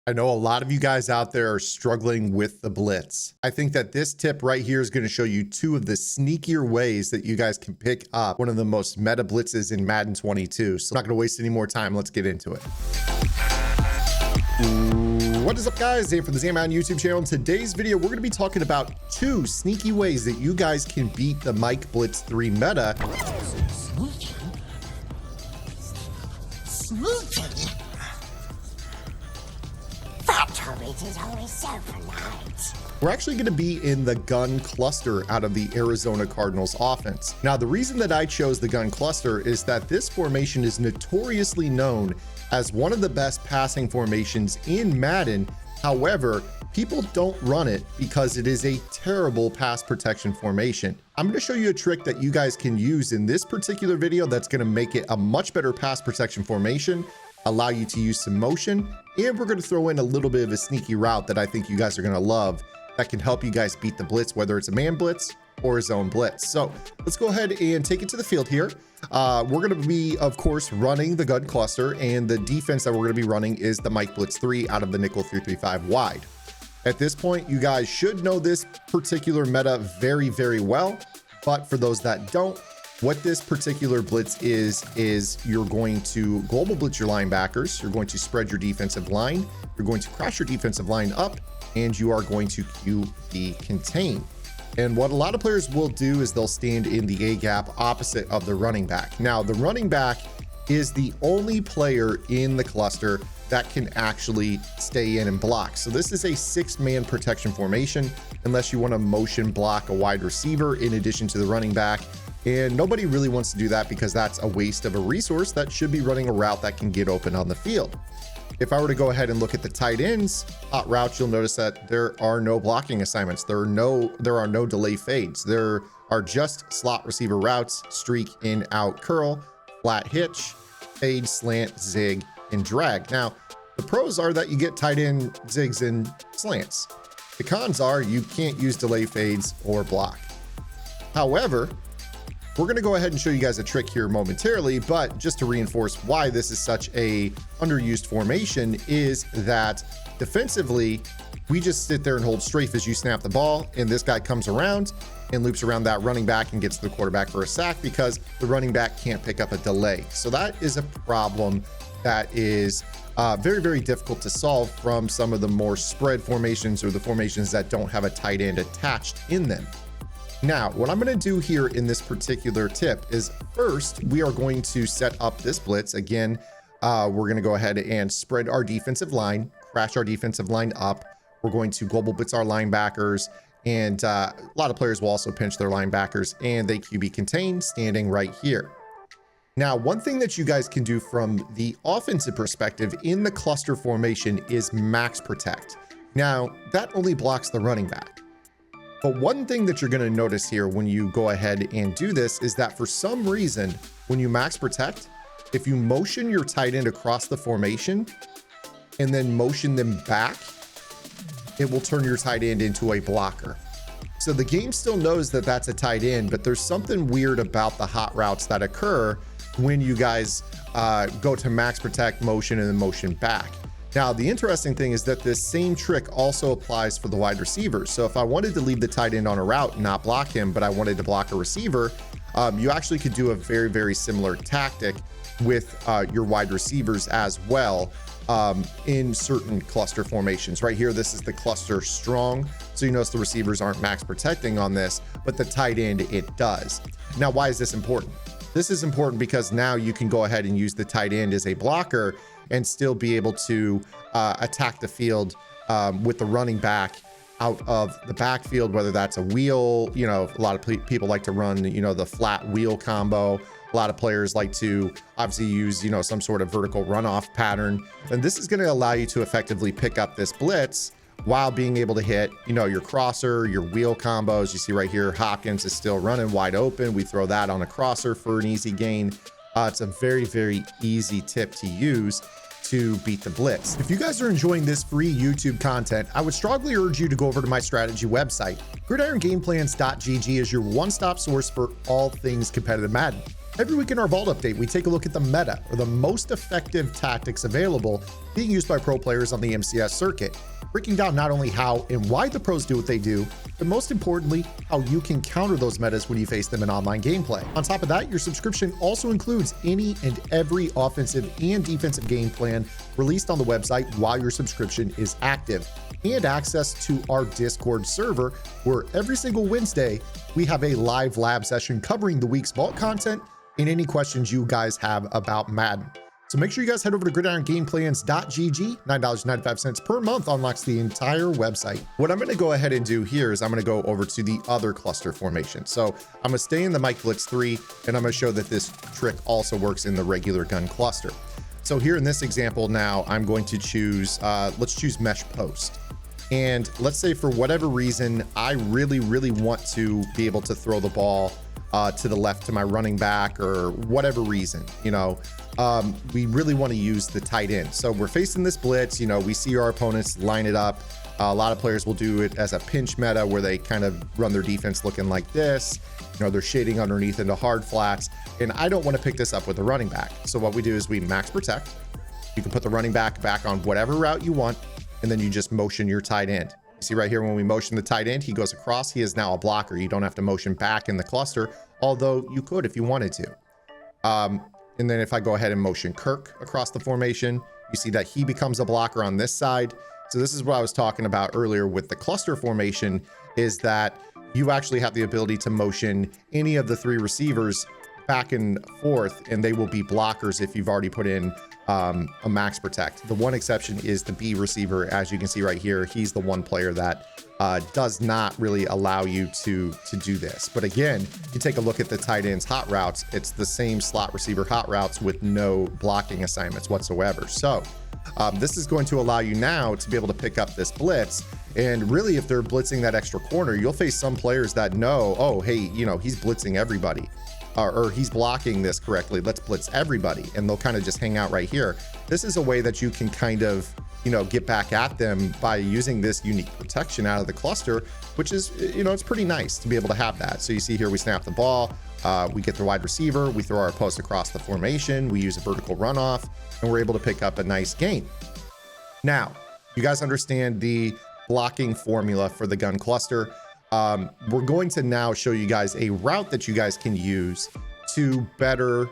I know a lot of you guys out there are struggling with the blitz. I think that this tip right here is going to show you two of the sneakier ways that you guys can pick up one of the most meta blitzes in Madden 22. So I'm not going to waste any more time. Let's get into it. What is up, guys? Dave from the Madden YouTube channel. In today's video, we're going to be talking about two sneaky ways that you guys can beat the Mike Blitz 3 meta. Sneaky. That turret is always so polite. We're actually going to be in the gun cluster out of the Arizona Cardinals offense. Now, the reason that I chose the gun cluster is that this formation is notoriously known as one of the best passing formations in Madden. However, people don't run it because it is a terrible pass protection formation. I'm going to show you a trick that you guys can use in this particular video that's going to make it a much better pass protection formation, allow you to use some motion, and we're going to throw in a little bit of a sneaky route that I think you guys are going to love that can help you guys beat the blitz, whether it's a man blitz or a zone blitz. So let's go ahead and take it to the field here. We're going to be, of course, running the gun cluster, and the defense that we're going to be running is the Mike Blitz 3 out of the nickel 335 wide. At this point, you guys should know this particular meta very, very well. But for those that don't, what this particular blitz is you're going to global blitz your linebackers. You're going to spread your defensive line. You're going to crash your defensive line up, and you are going to QB contain. And what a lot of players will do is they'll stand in the A gap opposite of the running back. Now, the running back is the only player in the cluster that can actually stay in and block. So this is a 6-man protection formation, unless you want to motion block a wide receiver in addition to the running back. And nobody really wants to do that because that's a waste of a resource that should be running a route that can get open on the field. If I were to go ahead and look at the tight ends hot routes, you'll notice that there are no blocking assignments. There are no delay fades. There are just slot receiver routes, streak, in, out, curl, flat hitch, fade, slant, zig, and drag. Now, the pros are that you get tight end zigs and slants. The cons are you can't use delay fades or block. However, we're going to go ahead and show you guys a trick here momentarily, but just to reinforce why this is such a underused formation is that defensively, we just sit there and hold strafe as you snap the ball, and this guy comes around and loops around that running back and gets to the quarterback for a sack because the running back can't pick up a delay. So that is a problem that is very, very difficult to solve from some of the more spread formations or the formations that don't have a tight end attached in them. Now, what I'm going to do here in this particular tip is first, we are going to set up this blitz. Again, we're going to go ahead and spread our defensive line, crash our defensive line up. We're going to global blitz our linebackers, and a lot of players will also pinch their linebackers, and they QB contain standing right here. Now, one thing that you guys can do from the offensive perspective in the cluster formation is max protect. Now, that only blocks the running back. But one thing that you're going to notice here when you go ahead and do this is that for some reason, when you max protect, if you motion your tight end across the formation and then motion them back, it will turn your tight end into a blocker. So the game still knows that that's a tight end, but there's something weird about the hot routes that occur when you guys go to max protect, motion, and then motion back. Now, the interesting thing is that this same trick also applies for the wide receivers. So if I wanted to leave the tight end on a route and not block him, but I wanted to block a receiver, you actually could do a very, very similar tactic with your wide receivers as well in certain cluster formations. Right here, this is the cluster strong. So you notice the receivers aren't max protecting on this, but the tight end, it does. Now, why is this important? This is important because now you can go ahead and use the tight end as a blocker and still be able to attack the field with the running back out of the backfield, whether that's a wheel. You know, a lot of people like to run, the flat wheel combo. A lot of players like to obviously use, some sort of vertical runoff pattern. And this is going to allow you to effectively pick up this blitz while being able to hit, your crosser, your wheel combos. You see right here, Hopkins is still running wide open. We throw that on a crosser for an easy gain. It's a very, very easy tip to use to beat the blitz. If you guys are enjoying this free YouTube content, I would strongly urge you to go over to my strategy website. GridironGamePlans.gg is your one-stop source for all things competitive Madden. Every week in our Vault Update, we take a look at the meta, or the most effective tactics available being used by pro players on the MCS circuit, breaking down not only how and why the pros do what they do, but most importantly, how you can counter those metas when you face them in online gameplay. On top of that, your subscription also includes any and every offensive and defensive game plan released on the website while your subscription is active, and access to our Discord server, where every single Wednesday, we have a live lab session covering the week's Vault content and any questions you guys have about Madden. So make sure you guys head over to gridirongameplans.gg. $9.95 per month unlocks the entire website. What I'm going to go ahead and do here is I'm going to go over to the other cluster formation. So I'm going to stay in the Mike Blitz 3, and I'm going to show that this trick also works in the regular gun cluster. So here in this example now, I'm going to choose, let's choose mesh post. And let's say for whatever reason, I really want to be able to throw the ball to the left to my running back, or whatever reason, we really want to use the tight end. So we're facing this blitz, we see our opponents line it up. A lot of players will do it as a pinch meta where they kind of run their defense looking like this. They're shading underneath into hard flats, and I don't want to pick this up with the running back. So what we do is we max protect. You can put the running back on whatever route you want, and then you just motion your tight end. See right here, when we motion the tight end, he goes across. He is now a blocker. You don't have to motion back in the cluster, although you could if you wanted to. And then if I go ahead and motion Kirk across the formation, you see that he becomes a blocker on this side. So this is what I was talking about earlier with the cluster formation, is that you actually have the ability to motion any of the three receivers back and forth, and they will be blockers if you've already put in a max protect. The one exception is the B receiver. As you can see right here, he's the one player that does not really allow you to do this. But again, you take a look at the tight ends hot routes, it's the same slot receiver hot routes with no blocking assignments whatsoever. So this is going to allow you now to be able to pick up this blitz. And really, if they're blitzing that extra corner, you'll face some players that know, oh, hey, he's blitzing everybody. Or he's blocking this correctly, let's blitz everybody, and they'll kind of just hang out right here. This is a way that you can kind of, get back at them by using this unique protection out of the cluster, which is, it's pretty nice to be able to have that. So you see here, we snap the ball, we get the wide receiver, we throw our post across the formation, we use a vertical runoff, and we're able to pick up a nice gain. Now, you guys understand the blocking formula for the gun cluster. We're going to now show you guys a route that you guys can use to better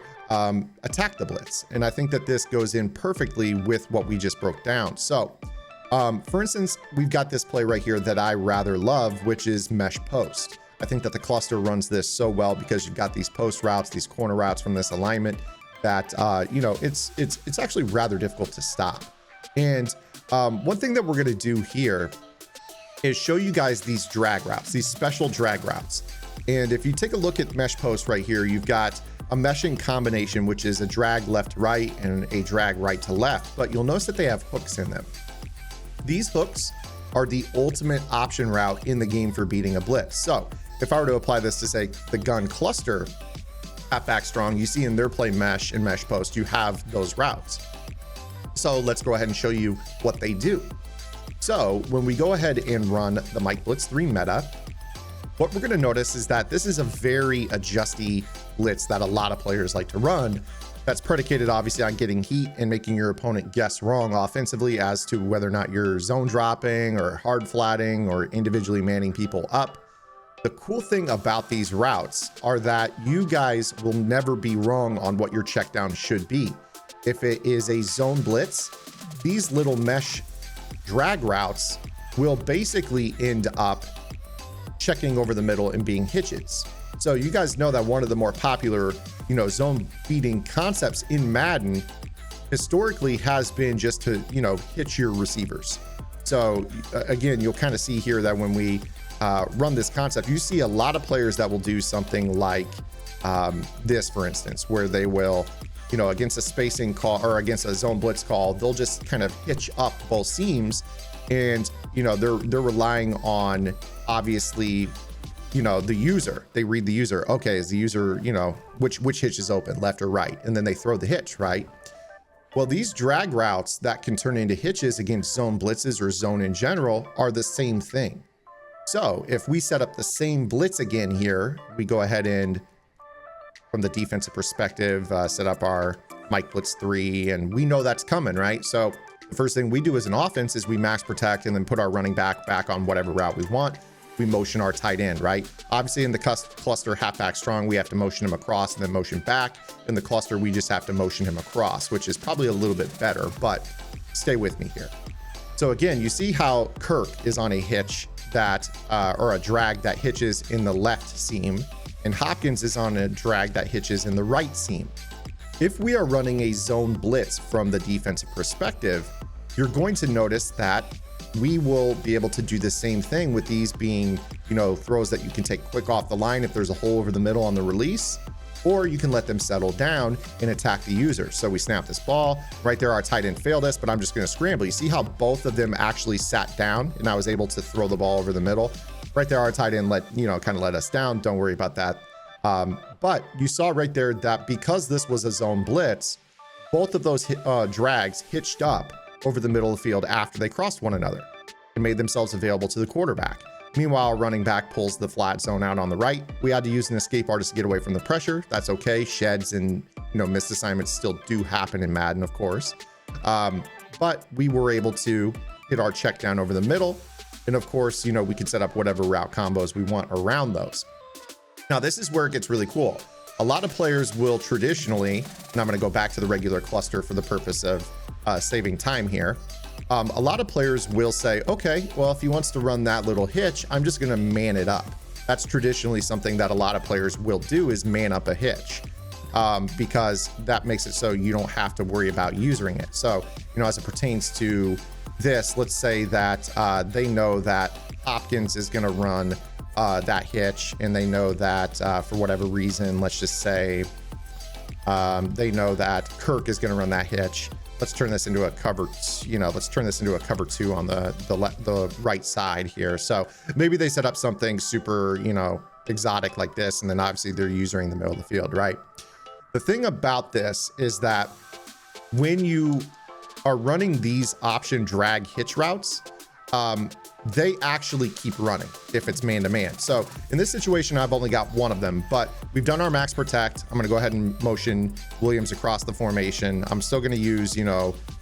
attack the blitz. And I think that this goes in perfectly with what we just broke down. So for instance, we've got this play right here that I rather love, which is mesh post. I think that the cluster runs this so well because you've got these post routes, these corner routes from this alignment that, it's actually rather difficult to stop. And one thing that we're going to do here is show you guys these drag routes, these special drag routes. And if you take a look at mesh post right here, you've got a meshing combination, which is a drag left to right and a drag right to left, but you'll notice that they have hooks in them. These hooks are the ultimate option route in the game for beating a blitz. So if I were to apply this to, say, the gun cluster at back strong, you see in their play mesh and mesh post, you have those routes. So let's go ahead and show you what they do. So when we go ahead and run the Mike Blitz 3 meta, what we're going to notice is that this is a very adjusty blitz that a lot of players like to run. That's predicated obviously on getting heat and making your opponent guess wrong offensively as to whether or not you're zone dropping or hard flatting or individually manning people up. The cool thing about these routes are that you guys will never be wrong on what your check down should be. If it is a zone blitz, these little mesh drag routes will basically end up checking over the middle and being hitches. So you guys know that one of the more popular, zone beating concepts in Madden historically has been just to, hitch your receivers. So again, you'll kind of see here that when we run this concept, you see a lot of players that will do something like this, for instance, where they will, against a spacing call or against a zone blitz call, they'll just kind of hitch up both seams. And, they're relying on, obviously, the user. They read the user. Okay, is the user, which hitch is open, left or right? And then they throw the hitch, right? Well, these drag routes that can turn into hitches against zone blitzes or zone in general are the same thing. So if we set up the same blitz again here, we go ahead and from the defensive perspective, set up our Mike Blitz 3, and we know that's coming, right? So the first thing we do as an offense is we max protect and then put our running back on whatever route we want. We motion our tight end, right? Obviously in the cluster halfback strong, we have to motion him across and then motion back. In the cluster, we just have to motion him across, which is probably a little bit better, but stay with me here. So again, you see how Kirk is on a hitch that, or a drag that hitches in the left seam, and Hopkins is on a drag that hitches in the right seam. If we are running a zone blitz from the defensive perspective, you're going to notice that we will be able to do the same thing with these being, throws that you can take quick off the line if there's a hole over the middle on the release, or you can let them settle down and attack the user. So we snap this ball. Right there, our tight end failed us, but I'm just going to scramble. You see how both of them actually sat down and I was able to throw the ball over the middle? Right there, our tight end kind of let us down. Don't worry about that. But you saw right there that because this was a zone blitz, both of those drags hitched up over the middle of the field after they crossed one another and made themselves available to the quarterback. Meanwhile, running back pulls the flat zone out on the right. We had to use an escape artist to get away from the pressure. That's okay. Sheds and missed assignments still do happen in Madden, of course. But we were able to hit our check down over the middle. And of course, we could set up whatever route combos we want around those. Now, this is where it gets really cool. A lot of players will traditionally, and I'm going to go back to the regular cluster for the purpose of saving time here. A lot of players will say, okay, well, if he wants to run that little hitch, I'm just going to man it up. That's traditionally something that a lot of players will do, is man up a hitch, because that makes it so you don't have to worry about using it. So, as it pertains to this, let's say that they know that Hopkins is going to run that hitch, and they know that for whatever reason, let's just say they know that Kirk is going to run that hitch. Let's turn this into a cover, let's turn this into a cover 2 on the right side here. So maybe they set up something super, exotic like this, and then obviously they're using the middle of the field, right? The thing about this is that when you are running these option drag hitch routes, they actually keep running if it's man-to-man. So in this situation, I've only got one of them, but we've done our max protect. I'm going to go ahead and motion Williams across the formation. I'm still going to use,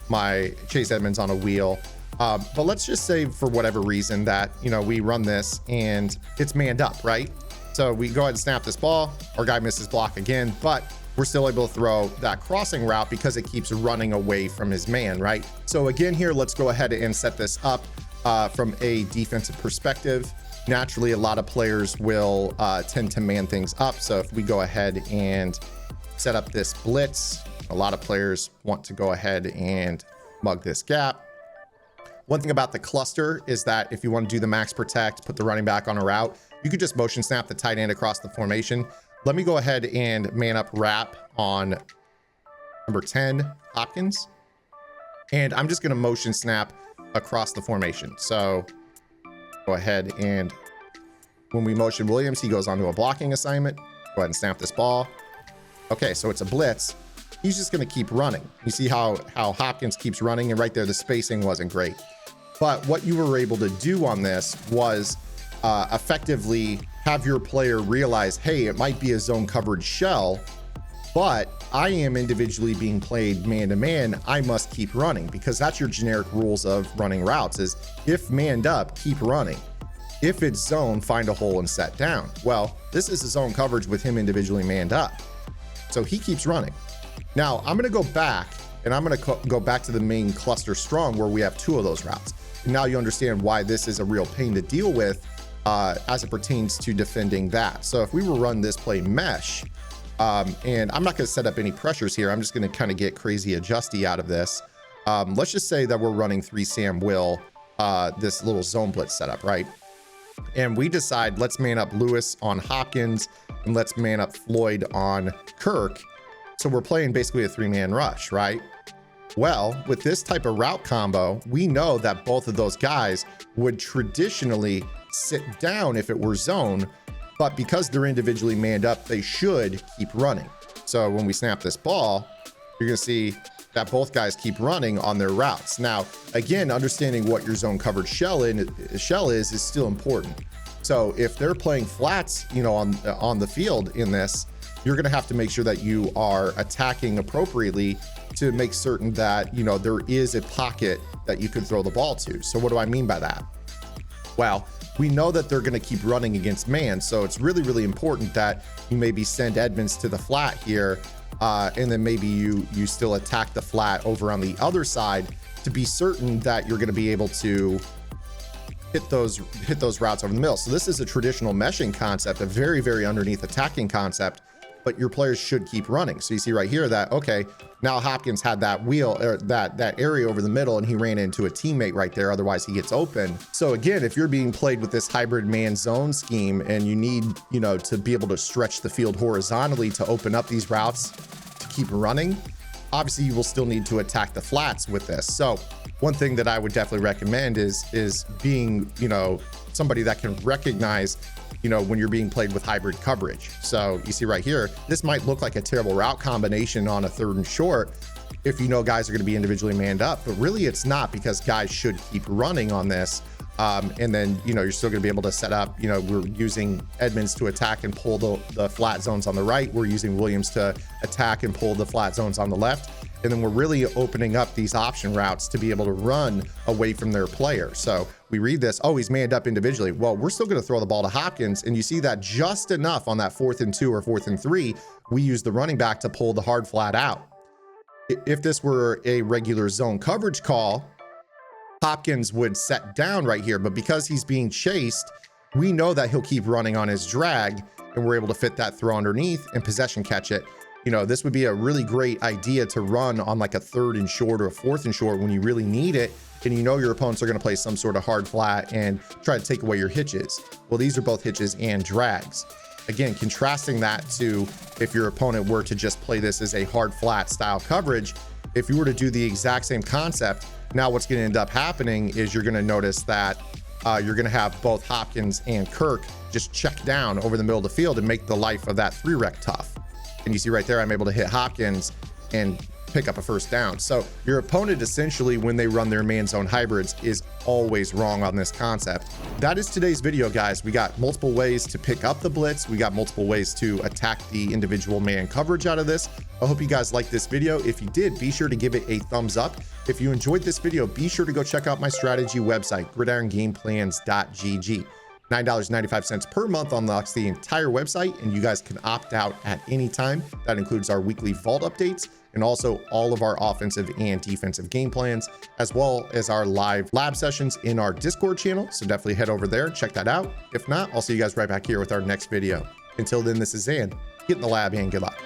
my Chase Edmonds on a wheel. But let's just say for whatever reason that, we run this and it's manned up, right? So we go ahead and snap this ball. Our guy misses block again, but we're still able to throw that crossing route because it keeps running away from his man, right? So again here, let's go ahead and set this up from a defensive perspective. Naturally, a lot of players will tend to man things up. So if we go ahead and set up this blitz, a lot of players want to go ahead and mug this gap. One thing about the cluster is that if you want to do the max protect, put the running back on a route, you could just motion snap the tight end across the formation. Let me go ahead and man up wrap on number 10, Hopkins. And I'm just going to motion snap across the formation. So go ahead, and when we motion Williams, he goes onto a blocking assignment. Go ahead and snap this ball. Okay, so it's a blitz. He's just going to keep running. You see how Hopkins keeps running, and right there the spacing wasn't great. But what you were able to do on this was effectively have your player realize, hey, it might be a zone coverage shell, but I am individually being played man-to-man. I must keep running, because that's your generic rules of running routes, is if manned up, keep running. If it's zone, find a hole and set down. Well, this is a zone coverage with him individually manned up. So he keeps running. Now I'm going to go back, and I'm going to go back to the main cluster strong where we have 2 of those routes. And now you understand why this is a real pain to deal with as it pertains to defending that. So if we were run this play mesh, and I'm not going to set up any pressures here. I'm just going to kind of get crazy adjusty out of this. Let's just say that we're running 3 Sam Will, this little zone blitz setup, right? And we decide, let's man up Lewis on Hopkins, and let's man up Floyd on Kirk. So we're playing basically a 3-man rush, right? Well, with this type of route combo, we know that both of those guys would traditionally sit down if it were zone, but because they're individually manned up, they should keep running. So when we snap this ball, you're going to see that both guys keep running on their routes. Now, again, understanding what your zone coverage shell is still important. So if they're playing flats, on the field in this, you're going to have to make sure that you are attacking appropriately to make certain that, you know, there is a pocket that you can throw the ball to. So what do I mean by that? Well, we know that they're going to keep running against man. So it's really, really important that you maybe send Edmonds to the flat here. And then maybe you still attack the flat over on the other side to be certain that you're going to be able to hit those routes over the middle. So this is a traditional meshing concept, a very, very underneath attacking concept, but your players should keep running. So you see right here that, okay, now Hopkins had that wheel or that area over the middle and he ran into a teammate right there. Otherwise he gets open. So again, if you're being played with this hybrid man zone scheme and you need, you know, to be able to stretch the field horizontally to open up these routes to keep running, obviously you will still need to attack the flats with this. So one thing that I would definitely recommend is being, you know, somebody that can recognize, you know, when you're being played with hybrid coverage. So you see right here, this might look like a terrible route combination on a 3rd and short if you know guys are going to be individually manned up, but really it's not, because guys should keep running on this. And then, you know, you're still going to be able to set up, you know, we're using Edmonds to attack and pull the flat zones on the right. We're using Williams to attack and pull the flat zones on the left. And then we're really opening up these option routes to be able to run away from their player. So we read this, oh, he's manned up individually. Well, we're still going to throw the ball to Hopkins. And you see that just enough on that 4th and 2 or 4th and 3, we use the running back to pull the hard flat out. If this were a regular zone coverage call, Hopkins would set down right here, but because he's being chased, we know that he'll keep running on his drag, and we're able to fit that throw underneath and possession catch it. You know, this would be a really great idea to run on like a 3rd and short or a 4th and short when you really need it, and you know your opponents are going to play some sort of hard flat and try to take away your hitches. Well, these are both hitches and drags. Again, contrasting that to if your opponent were to just play this as a hard flat style coverage, if you were to do the exact same concept, now what's going to end up happening is you're going to notice that you're going to have both Hopkins and Kirk just check down over the middle of the field and make the life of that 3-rec tough. And you see right there, I'm able to hit Hopkins and pick up a 1st down. So your opponent essentially, when they run their man zone hybrids, is always wrong on this concept. That is today's video, guys. We got multiple ways to pick up the blitz. We got multiple ways to attack the individual man coverage out of this. I hope you guys liked this video. If you did, be sure to give it a thumbs up. If you enjoyed this video, be sure to go check out my strategy website, gridirongameplans.gg. $9.95 per month unlocks the entire website, and you guys can opt out at any time. That includes our weekly vault updates and also all of our offensive and defensive game plans, as well as our live lab sessions in our Discord channel. So definitely head over there and check that out. If not, I'll see you guys right back here with our next video. Until then, this is Zan. Get in the lab and good luck.